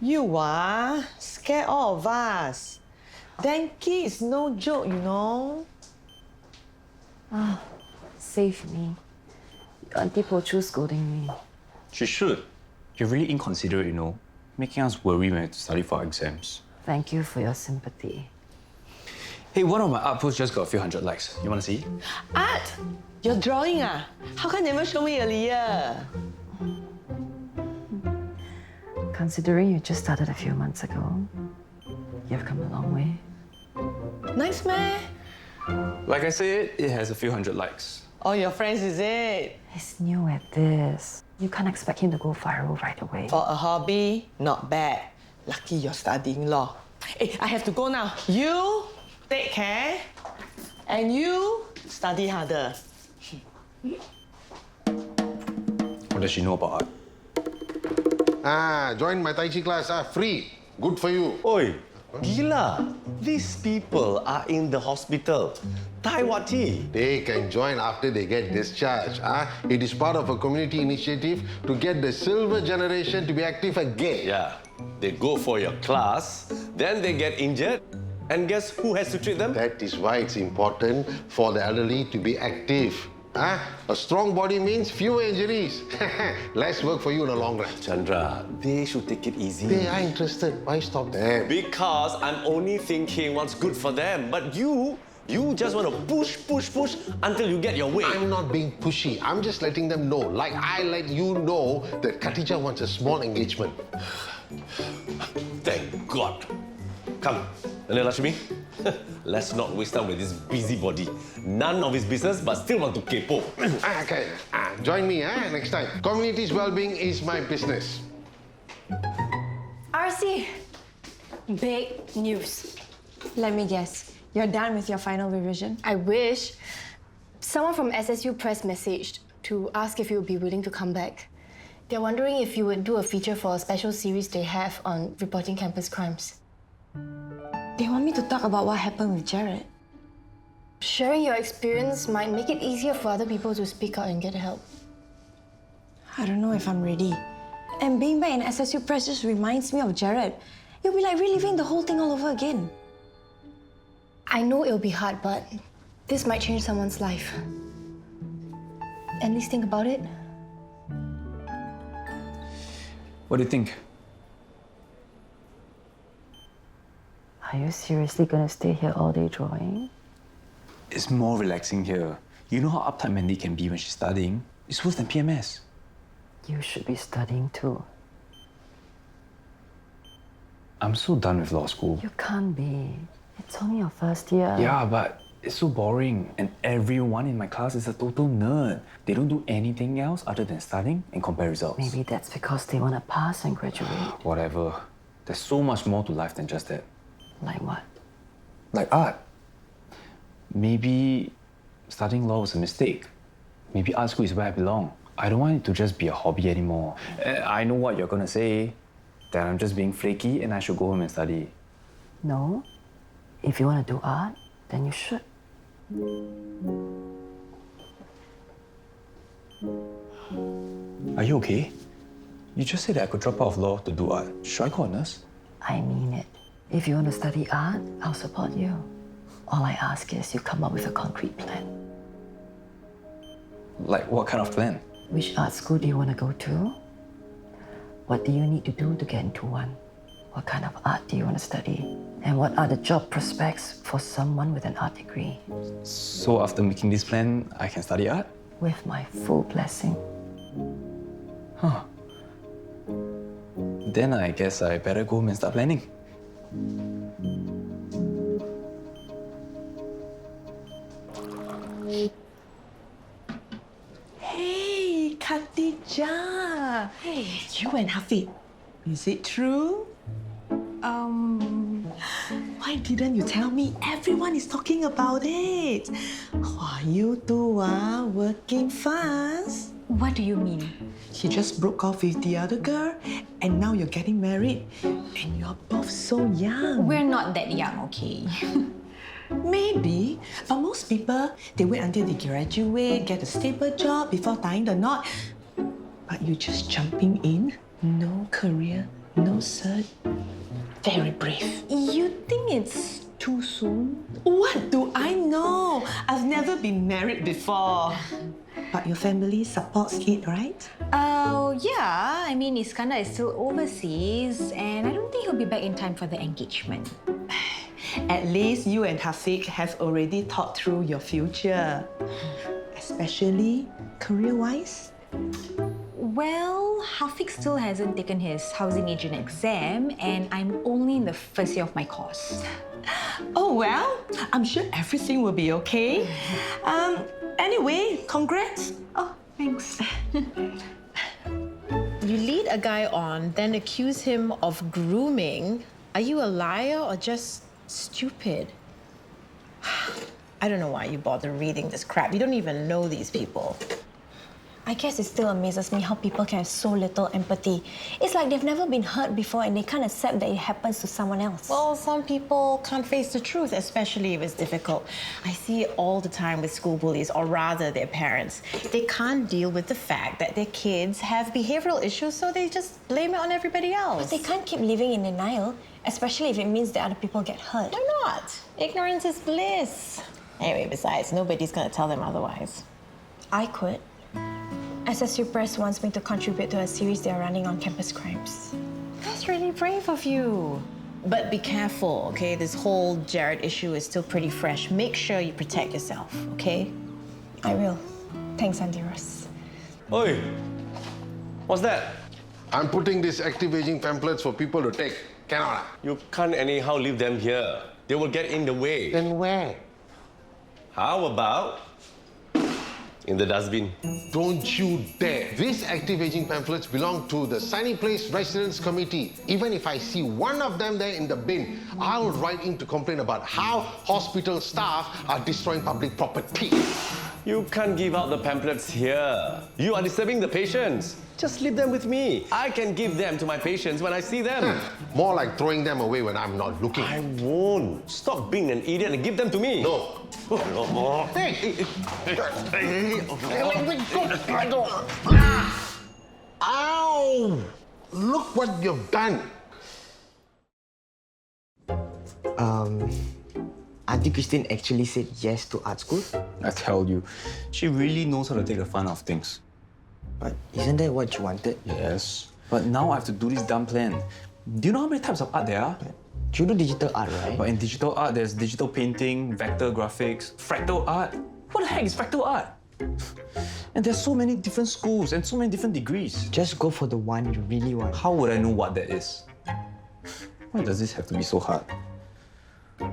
You are scared all of us. Dengue is no joke, you know. Save me. Auntie Pochu scolding me. She should. You're really inconsiderate, you know, making us worry when we have to study for our exams. Thank you for your sympathy. Hey, one of my art posts just got a few hundred likes. You want to see? Art? Your drawing, ah? How come you never show me earlier? Considering you just started a few months ago, you've come a long way. Nice, man. Like I said, it has a few hundred likes. All your friends, is it? He's new at this. You can't expect him to go viral right away. For a hobby, not bad. Lucky you're studying law. Hey, I have to go now. You take care. And you study harder. What does she know about art? Join my Tai Chi class, free. Good for you. Oi, gila. These people are in the hospital. Taiwati. They can join after they get discharged. It is part of a community initiative to get the silver generation to be active again. Yeah, they go for your class, then they get injured, and guess who has to treat them? That is why it's important for the elderly to be active. A strong body means fewer injuries. Less work for you in the long run. Chandra, they should take it easy. They are interested. Why stop them? Because I'm only thinking what's good for them. But you just want to push until you get your way. I'm not being pushy. I'm just letting them know, like I let you know that Khatijah wants a small engagement. Thank God. Come, Lakshmi. Let's not waste time with this busybody. None of his business, but still want to kepo. Okay. Join me next time. Community's well-being is my business. RC, big news. Let me guess. You're done with your final revision? I wish. Someone from SSU Press messaged to ask if you would be willing to come back. They're wondering if you would do a feature for a special series they have on reporting campus crimes. They want me to talk about what happened with Jared. Sharing your experience might make it easier for other people to speak out and get help. I don't know if I'm ready. And being back in SSU Press just reminds me of Jared. It'll be like reliving the whole thing all over again. I know it'll be hard, but this might change someone's life. At least think about it. What do you think? Are you seriously gonna stay here all day drawing? It's more relaxing here. You know how uptight Mandy can be when she's studying? It's worse than PMS. You should be studying too. I'm so done with law school. You can't be. It's only your first year. Yeah, but it's so boring. And everyone in my class is a total nerd. They don't do anything else other than studying and compare results. Maybe that's because they want to pass and graduate. Whatever. There's so much more to life than just that. Like what? Like art. Maybe studying law was a mistake. Maybe art school is where I belong. I don't want it to just be a hobby anymore. I know what you're gonna say, that I'm just being flaky and I should go home and study. No. If you want to do art, then you should. Are you okay? You just said that I could drop out of law to do art. Should I call a nurse? I mean it. If you want to study art, I'll support you. All I ask is you come up with a concrete plan. Like what kind of plan? Which art school do you want to go to? What do you need to do to get into one? What kind of art do you want to study? And what are the job prospects for someone with an art degree? So after making this plan, I can study art? With my full blessing. Huh. Then I guess I better go home and start planning. Hey, Khatijah. Hey. You and Hafid. Is it true? Why didn't you tell me? Everyone is talking about it. Wow, you two are working fast. What do you mean? He just broke off with the other girl, and now you're getting married. And you're both so young. We're not that young, okay? Maybe, but most people, they wait until they graduate, get a stable job before tying the knot. But you just jumping in, no career, no final cert? Very brave. You think it's too soon? What do I know? I've never been married before. But your family supports it, right? Oh, yeah. I mean, Iskandar is still overseas, and I don't think he'll be back in time for the engagement. At least you and Hafiq have already thought through your future. Especially career-wise. Well, Hafiq still hasn't taken his housing agent exam, and I'm only in the first year of my course. Oh, well, I'm sure everything will be okay. Anyway, congrats. Oh, thanks. You lead a guy on, then accuse him of grooming. Are you a liar or just stupid? I don't know why you bother reading this crap. You don't even know these people. I guess it still amazes me how people can have so little empathy. It's like they've never been hurt before and they can't accept that it happens to someone else. Well, some people can't face the truth, especially if it's difficult. I see it all the time with school bullies, or rather their parents. They can't deal with the fact that their kids have behavioral issues, so they just blame it on everybody else. But they can't keep living in denial, especially if it means that other people get hurt. Why not? Ignorance is bliss. Anyway, besides, nobody's gonna tell them otherwise. I could. SSU Press wants me to contribute to a series they're running on campus crimes. That's really brave of you. But be careful, okay? This whole Jared issue is still pretty fresh. Make sure you protect yourself, okay? I will. Thanks, Auntie Ross. Oi, what's that? I'm putting these active aging pamphlets for people to take. Cannot. You can't anyhow leave them here. They will get in the way. Then where? How about in the dustbin? Don't you dare. These active aging pamphlets belong to the Sunny Place Residents Committee. Even if I see one of them there in the bin, I'll write in to complain about how hospital staff are destroying public property. You can't give out the pamphlets here. You are disturbing the patients. Just leave them with me. I can give them to my patients when I see them. More like throwing them away when I'm not looking. I won't. Stop being an idiot and give them to me. No. Hey! Ow! Look what you've done. Auntie Christine actually said yes to art school. I tell you, she really knows how to take the fun out of things. But isn't that what you wanted? Yes. But now I have to do this dumb plan. Do you know how many types of art there are? You do digital art, right? But in digital art, there's digital painting, vector graphics, fractal art. What the heck is fractal art? And there's so many different schools and so many different degrees. Just go for the one you really want. How would I know what that is? Why does this have to be so hard? Ow!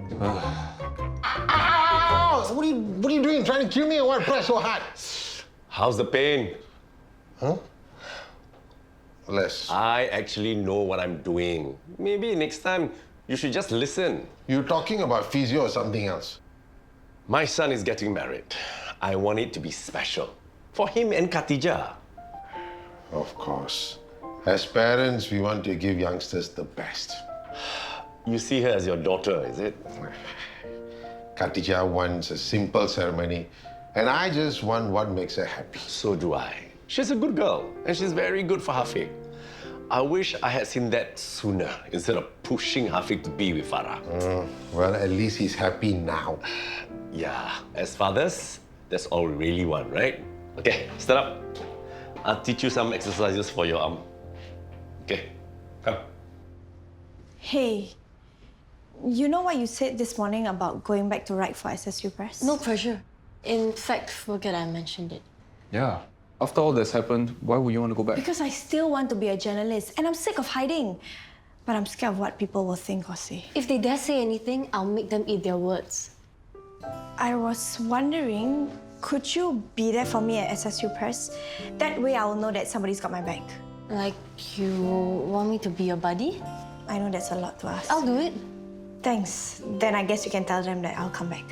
What are you doing? Trying to kill me or what? Press so hard. How's the pain? Huh? Less. I actually know what I'm doing. Maybe next time you should just listen. You're talking about physio or something else? My son is getting married. I want it to be special. For him and Khatijah. Of course. As parents, we want to give youngsters the best. You see her as your daughter, is it? Khatijah wants a simple ceremony, and I just want what makes her happy. So do I. She's a good girl, and she's very good for Hafiq. I wish I had seen that sooner, instead of pushing Hafiq to be with Farah. Well, at least he's happy now. Yeah, as fathers, that's all we really want, right? Okay, stand up. I'll teach you some exercises for your arm. Okay, come. Hey, you know what you said this morning about going back to write for SSU Press? No pressure. In fact, forget I mentioned it. Yeah. After all that's happened, why would you want to go back? Because I still want to be a journalist and I'm sick of hiding. But I'm scared of what people will think or say. If they dare say anything, I'll make them eat their words. I was wondering, could you be there for me at SSU Press? That way I will know that somebody's got my back. Like, you want me to be your buddy? I know that's a lot to ask. I'll do it. Thanks. Then I guess you can tell them that I'll come back.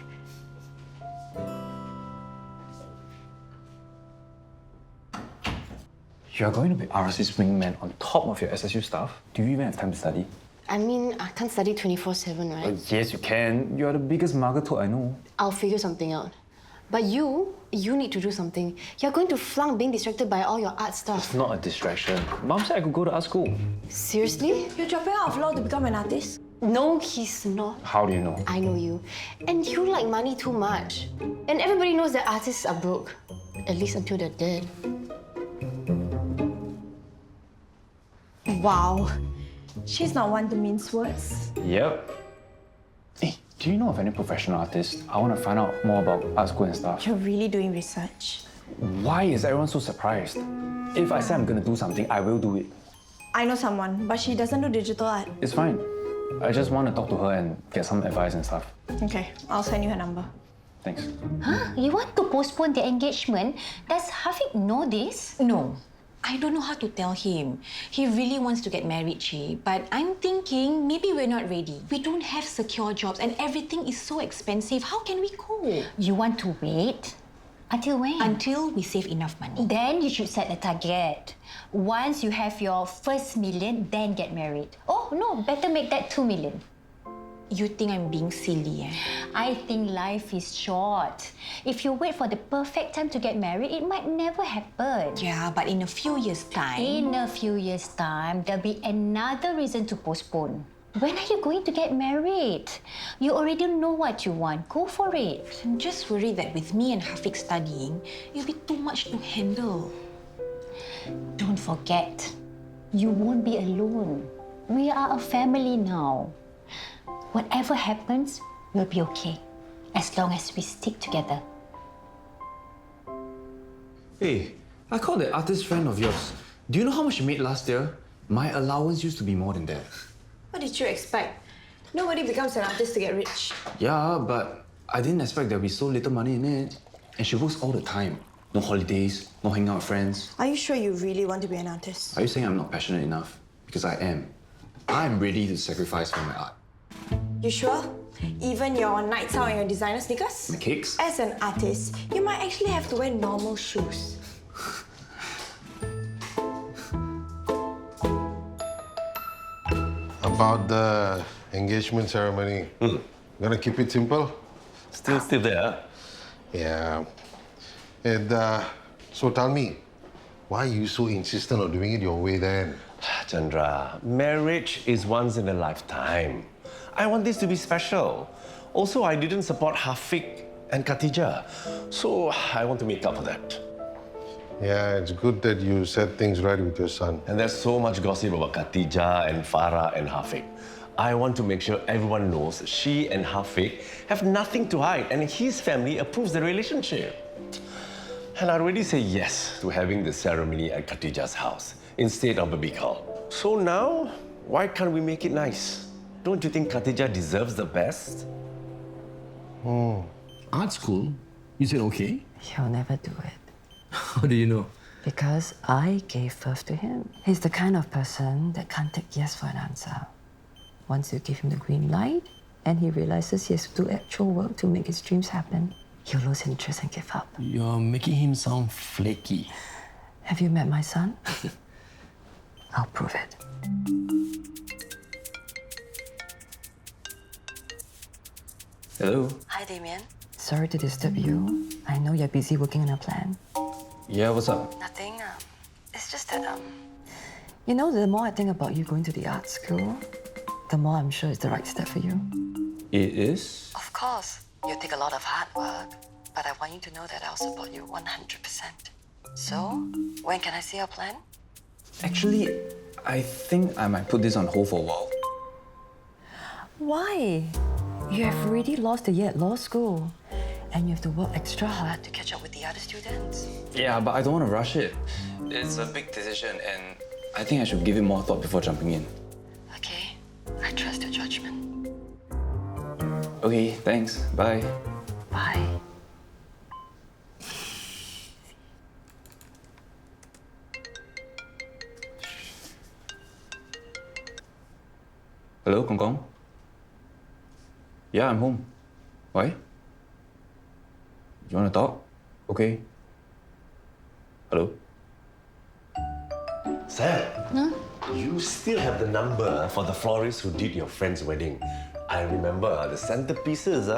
You're going to be RSC's wingman on top of your SSU stuff? Do you even have time to study? I mean, I can't study 24/7, right? Yes, you can. You're the biggest mugger toad I know. I'll figure something out. But you need to do something. You're going to flunk being distracted by all your art stuff. It's not a distraction. Mom said I could go to art school. Seriously? You're dropping out of law to become an artist? No, he's not. How do you know? I know you. And you like money too much. And everybody knows that artists are broke. At least until they're dead. Wow. She's not one to mince words. Yep. Hey, do you know of any professional artists? I want to find out more about art school and stuff. You're really doing research. Why is everyone so surprised? If I say I'm going to do something, I will do it. I know someone, but she doesn't do digital art. It's fine. I just want to talk to her and get some advice and stuff. Okay, I'll send you her number. Thanks. Huh? You want to postpone the engagement? Does Hafiq know this? No. I don't know how to tell him. He really wants to get married, Chi. But I'm thinking maybe we're not ready. We don't have secure jobs and everything is so expensive. How can we cope? You want to wait? Until when? Until we save enough money. Then you should set a target. Once you have your first million, then get married. Oh, no, better make that 2 million. You think I'm being silly, eh? I think life is short. If you wait for the perfect time to get married, it might never happen. Yeah, but in a few years' time... In a few years' time, there'll be another reason to postpone. When are you going to get married? You already know what you want. Go for it. I'm just worried that with me and Hafiq studying, it'll be too much to handle. Don't forget, you won't be alone. We are a family now. Whatever happens, we'll be okay. As long as we stick together. Hey, I called that artist friend of yours. Do you know how much you made last year? My allowance used to be more than that. What did you expect? Nobody becomes an artist to get rich. Yeah, but I didn't expect there'd be so little money in it. And she works all the time. No holidays, no hanging out with friends. Are you sure you really want to be an artist? Are you saying I'm not passionate enough? Because I am. I'm ready to sacrifice for my art. You sure? Even your nights out in your designer sneakers? My cakes? As an artist, you might actually have to wear normal shoes. About the engagement ceremony, gonna keep it simple? Still there? Yeah. And so tell me, why are you so insistent on doing it your way then? Chandra, marriage is once in a lifetime. I want this to be special. Also, I didn't support Hafiq and Khatijah, so I want to make up for that. Yeah, it's good that you set things right with your son. And there's so much gossip about Khatijah and Farah and Hafiq. I want to make sure everyone knows she and Hafiq have nothing to hide and his family approves the relationship. And I already say yes to having the ceremony at Khatijah's house instead of a big hall. So now, why can't we make it nice? Don't you think Khatijah deserves the best? Art school? You said okay? He'll never do it. How do you know? Because I gave birth to him. He's the kind of person that can't take yes for an answer. Once you give him the green light, and he realizes he has to do actual work to make his dreams happen, he'll lose interest and give up. You're making him sound flaky. Have you met my son? I'll prove it. Hello? Hi, Damien. Sorry to disturb you. I know you're busy working on a plan. Yeah, what's up? Nothing. It's just that, you know, the more I think about you going to the art school, the more I'm sure it's the right step for you. It is? Of course. You take a lot of hard work, but I want you to know that I'll support you 100%. So, when can I see your plan? Actually, I think I might put this on hold for a while. Why? You have already lost a year at law school, and you have to work extra hard to catch up with the other students. Yeah, but I don't want to rush it. It's a big decision, and I think I should give it more thought before jumping in. Okay, I trust your judgment. Okay, thanks. Bye. Bye. Hello, Kong Kong? Yeah, I'm home. Why? You want to talk? Okay. Hello? Sam, you still have the number for the florist who did your friend's wedding. I remember the centerpieces,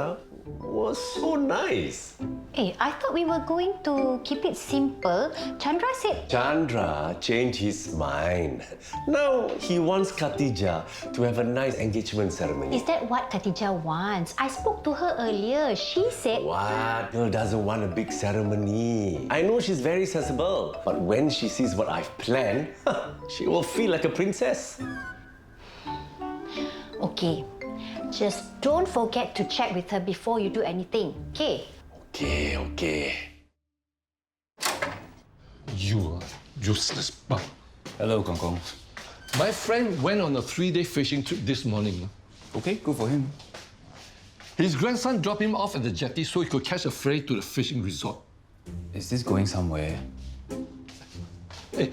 was so nice. Hey, I thought we were going to keep it simple. Chandra said... Chandra changed his mind. Now he wants Khatijah to have a nice engagement ceremony. Is that what Khatijah wants? I spoke to her earlier. She said... What? Girl doesn't want a big ceremony. I know she's very sensible, but when she sees what I've planned, she will feel like a princess. Okay, just don't forget to check with her before you do anything, okay? Okay. You are useless bum. Hello, Kong Kong. My friend went on a 3-day fishing trip this morning. Okay, good for him. His grandson dropped him off at the jetty so he could catch a ferry to the fishing resort. Is this going somewhere? Hey,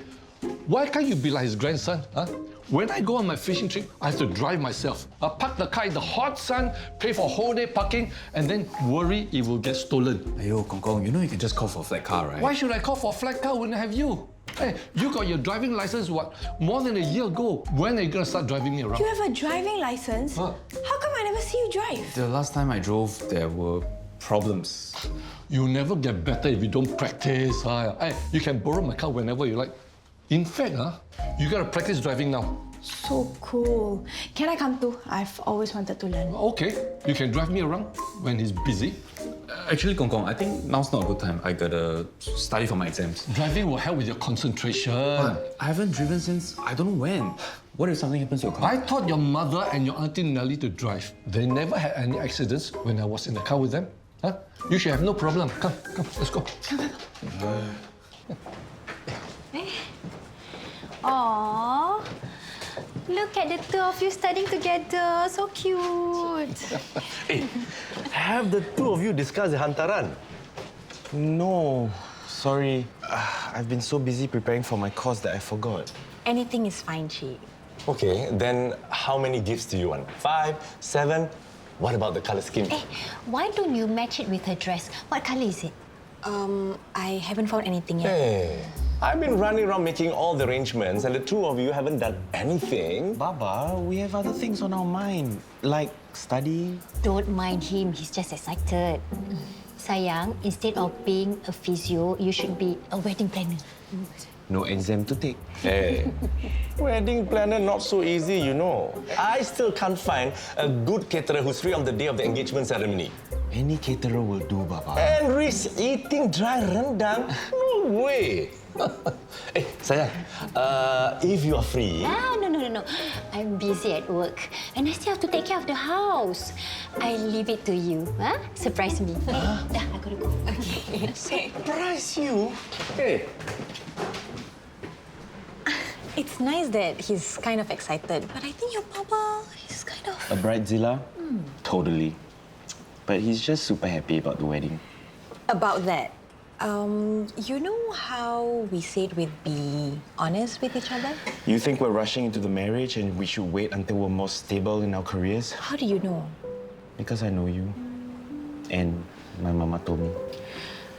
why can't you be like his grandson, huh? When I go on my fishing trip, I have to drive myself. I park the car in the hot sun, pay for whole day parking, and then worry it will get stolen. Ayo, Kong Kong, you know you can just call for a flat car, right? Why should I call for a flat car when I have you? Hey, you got your driving license, what, more than a year ago. When are you gonna start driving me around? You have a driving license? Huh? How come I never see you drive? The last time I drove, there were problems. You'll never get better if you don't practice. Hey, you can borrow my car whenever you like. In fact, you gotta practice driving now. So cool. Can I come too? I've always wanted to learn. Okay, you can drive me around when he's busy. Actually, Kong Kong, I think now's not a good time. I gotta study for my exams. Driving will help with your concentration. But I haven't driven since I don't know when. What if something happens to your car? I taught your mother and your auntie Nelly to drive. They never had any accidents when I was in the car with them. Huh? You should have no problem. Come, let's go. Come. Aww. Look at the two of you studying together. So cute. Hey, have the two of you discussed the hantaran? No, sorry. I've been so busy preparing for my course that I forgot. Anything is fine, Chi. Okay, then how many gifts do you want? 5, 7? What about the color scheme? Hey, why don't you match it with her dress? What color is it? I haven't found anything yet. Hey, I've been running around making all the arrangements and the two of you haven't done anything. Baba, we have other things on our mind, like studying. Don't mind him. He's just excited. Sayang, instead of being a physio, you should be a wedding planner. No exam to take. Hey, wedding planner not so easy, you know. I still can't find a good caterer who's free on the day of the engagement ceremony. Any caterer will do, Baba. And risk eating dry rendang? No way. Hey, sayang, if you are free... No. I'm busy at work. And I still have to take care of the house. I leave it to you. Huh? Surprise me. I gotta go. Okay. Surprise you? Hey. It's nice that he's kind of excited, but I think your papa is kind of... A bridezilla? Totally. But he's just super happy about the wedding. About that, you know how we said we'd be honest with each other? You think we're rushing into the marriage and we should wait until we're more stable in our careers? How do you know? Because I know you. And my mama told me.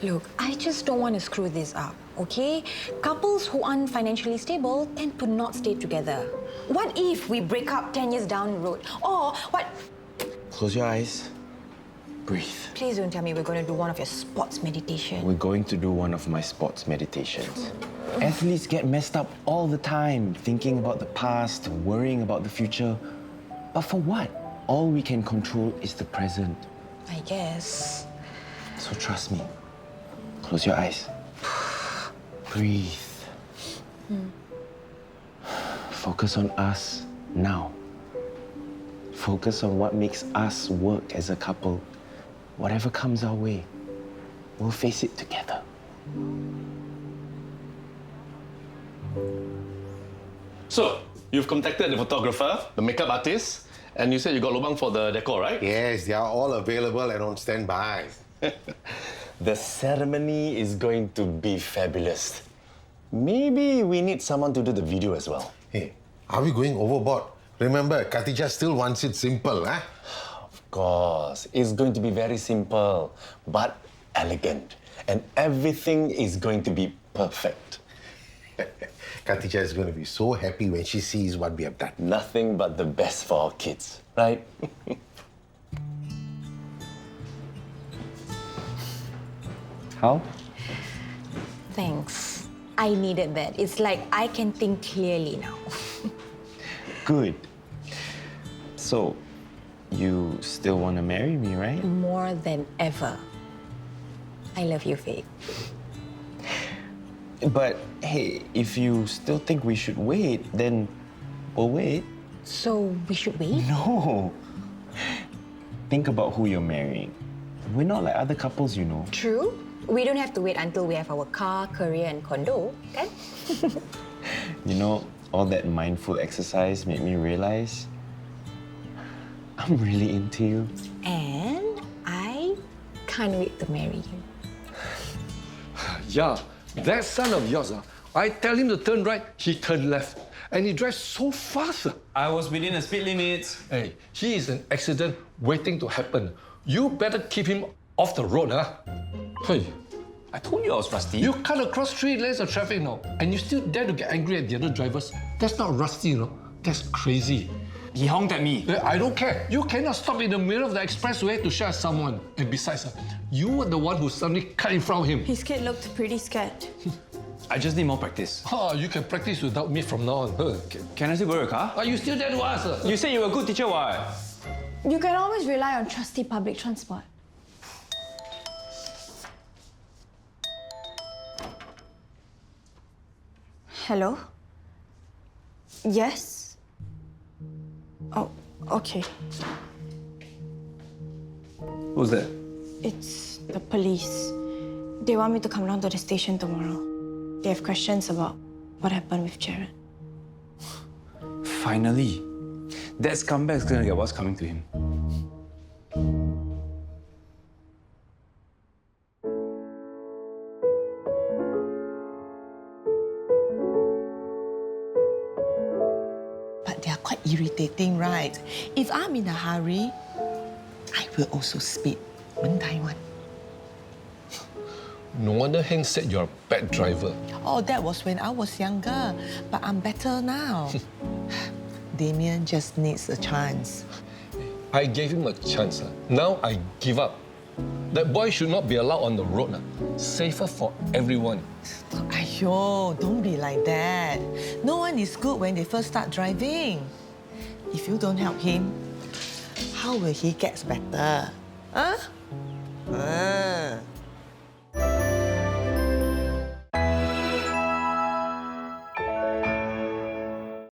Look, I just don't want to screw this up, okay? Couples who aren't financially stable tend to not stay together. What if we break up 10 years down the road? Or what... Close your eyes. Breathe. Please don't tell me we're going to do one of your sports meditation. We're going to do one of my sports meditations. Athletes get messed up all the time, thinking about the past, worrying about the future. But for what? All we can control is the present. I guess. So trust me. Close your eyes. Breathe. Focus on us now. Focus on what makes us work as a couple. Whatever comes our way, we'll face it together. So, you've contacted the photographer, the makeup artist, and you said you got lobang for the decor, right? Yes, they are all available and on standby. The ceremony is going to be fabulous. Maybe we need someone to do the video as well. Hey, are we going overboard? Remember, Khatijah still wants it simple, huh? Of course. It's going to be very simple, but elegant. And everything is going to be perfect. Khatijah is going to be so happy when she sees what we have done. Nothing but the best for our kids, right? How? Thanks. I needed that. It's like I can think clearly now. Good. So, you still want to marry me, right? More than ever. I love you, Faith. But hey, if you still think we should wait, then we'll wait. So we should wait? No. Think about who you're marrying. We're not like other couples, you know. True. We don't have to wait until we have our car, career, and condo, kan? You know, all that mindful exercise made me realize I'm really into you. And I can't wait to marry you. Yeah, that son of yours, I tell him to turn right, he turned left. And he drives so fast. I was within the speed limits. Hey, he is an accident waiting to happen. You better keep him off the road, huh? Hey, I told you I was rusty. you cut across 3 lanes of traffic now, and you still dare to get angry at the other drivers. That's not rusty, you know. That's crazy. He honked at me. I don't care. You cannot stop in the middle of the expressway to shout at someone. And besides, you were the one who suddenly cut in front of him. His kid looked pretty scared. I just need more practice. Oh, you can practice without me from now on. Can I still borrow your car? Are you still there to ask? You said you were a good teacher, what? You can always rely on trusty public transport. Hello? Yes? Oh, okay. Who's that? It's the police. They want me to come down to the station tomorrow. They have questions about what happened with Jared. Finally. That scumbag's gonna get what's coming to him. But they are quite irritating, right? If I'm in a hurry, I will also speed. One time one. No wonder Heng said you're a bad driver. Oh, that was when I was younger, but I'm better now. Damien just needs a chance. I gave him a chance. Now I give up. That boy should not be allowed on the road. Safer for everyone. Aiyo, don't be like that. No one is good when they first start driving. If you don't help him, how will he get better? Huh?